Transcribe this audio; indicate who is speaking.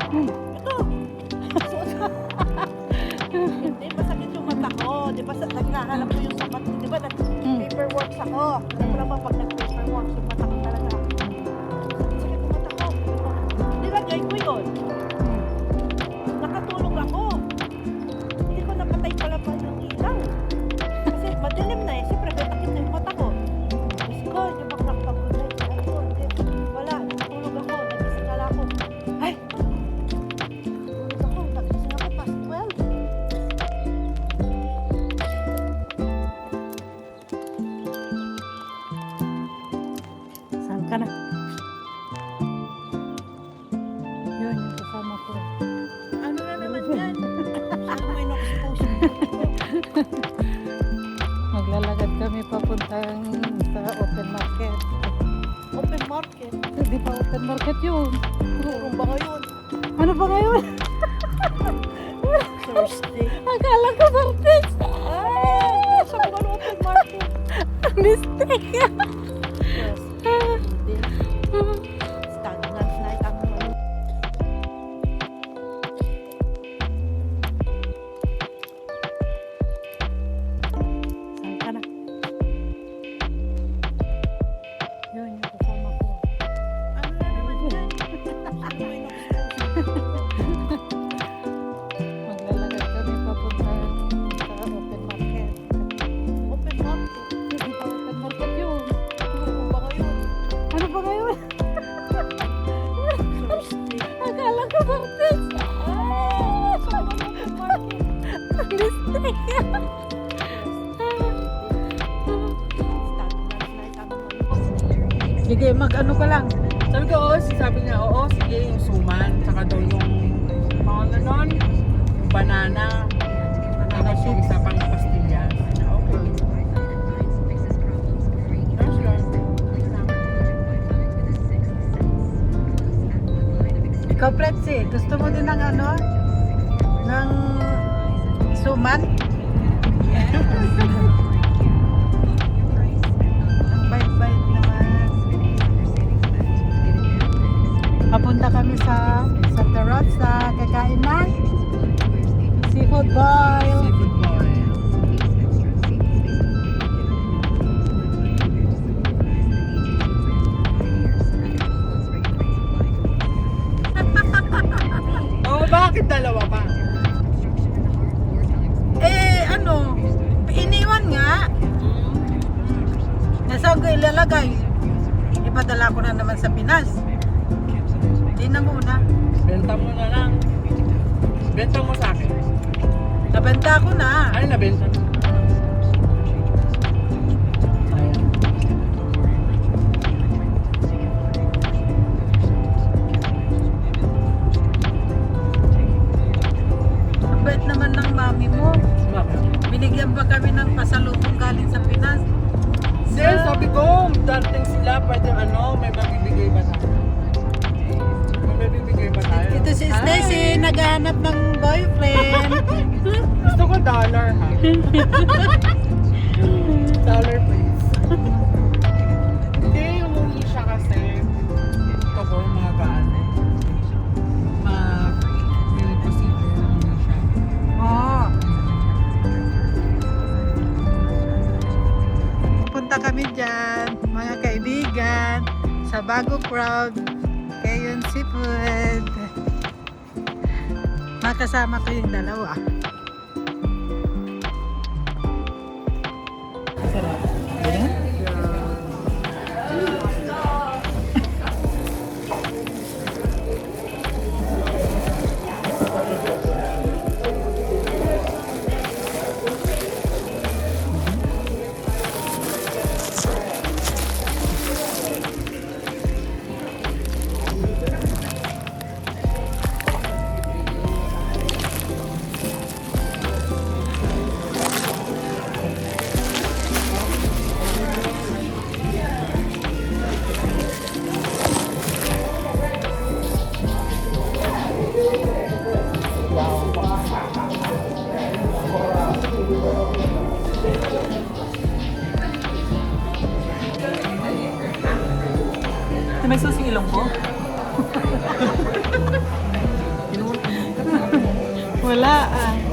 Speaker 1: Ito. Hindi, masakit yung mata ko. Di ba, naghahanap ko yung sapat. Di ba, nag-paperwork ako. Alam mo naman, pag nag-paperwork, yung mata ko talaga. Sakit yung mata ko. Nilagay ko yun. Nakatulog ako. Hindi ko napatay pala pa yung ilaw. Kasi madilim na eh. Siyempre, may takip na yung mata ko. Diyos ko, hindi ba nakapag-good night? Ay, ko, hindi. Wala, nakatulog ako. Nagising na lang ako. Ay! Nakatulog ako. Nagising ako past 12. Saan ka na? Yun, yung kasama ko. Ano na naman yan? Ano may na-expose?
Speaker 2: Maglalakad kami papuntang sa open market.
Speaker 1: Open market.
Speaker 2: Di ba open market yun?
Speaker 1: Turong ba ngayon?
Speaker 2: Ano ba ngayon?
Speaker 1: Thursday.
Speaker 2: Akala ko martes.
Speaker 1: Ay! Sabi ko ano open market?
Speaker 2: Mistake.
Speaker 1: Yes. Stagnant night ang ano. Saan ka na?
Speaker 2: Yun, yung kasama ko.
Speaker 1: Ano na naman yan? Ano may na-expose?
Speaker 2: Maglalakad kami papuntang sa open market.
Speaker 1: Open market.
Speaker 2: Di ba open market yun?
Speaker 1: Turong ba ngayon?
Speaker 2: Ano ba ngayon?
Speaker 1: Thursday.
Speaker 2: Akala ko martes.
Speaker 1: Sabi ko ano open market?
Speaker 2: Mistake.
Speaker 1: Stagnant night ang ano.
Speaker 2: Sige, mag-ano ka lang.
Speaker 3: Sabi ko, oo, sabi niya, oo, sige, yung suman, saka daw yung, ano nun, yung banana, ano siya, isa pang pastillas. Sabi niya, okay. Tapos yun, yun lang.
Speaker 2: Ikaw, Pretzi, gusto mo din ng ano? Ng suman? Ang bait-bait naman. Papunta kami sa Terraza, kakain ng seafood boil.
Speaker 3: Seafood boil. Oo, bakit dalawa pa?
Speaker 2: Ano? Iniwan nga. Nasaan ko ilalagay? Ipadala ko na naman sa Pinas. Di na muna.
Speaker 3: Benta mo na lang. Benta mo sa akin.
Speaker 2: Nabenta ko na.
Speaker 3: Ay, nabenta mo. Ayan.
Speaker 2: Ang bait naman ng mami mo.
Speaker 3: Bakit?
Speaker 2: Binigyan pa kami ng pasalubong galing sa Pinas.
Speaker 3: Hindi, sabi ko, dating sila, pwede ano, may mabibigay ba tayo? May mabibigay ba tayo?
Speaker 2: Ito si Stacy, naghahanap ng boyfriend.
Speaker 3: Gusto ko dollar, ha? Dollar, please. Hindi, umuwi siya kasi. Ito ko, mga gaano. May posible umuwi siya.
Speaker 2: Oh. Punta kami dyan, mga kaibigan, sa Bago Crowd, Kayon Seafood. Makasama ko yung dalawa. Sarap. Ayan.
Speaker 3: May susing ilong ko?
Speaker 1: Wala ah.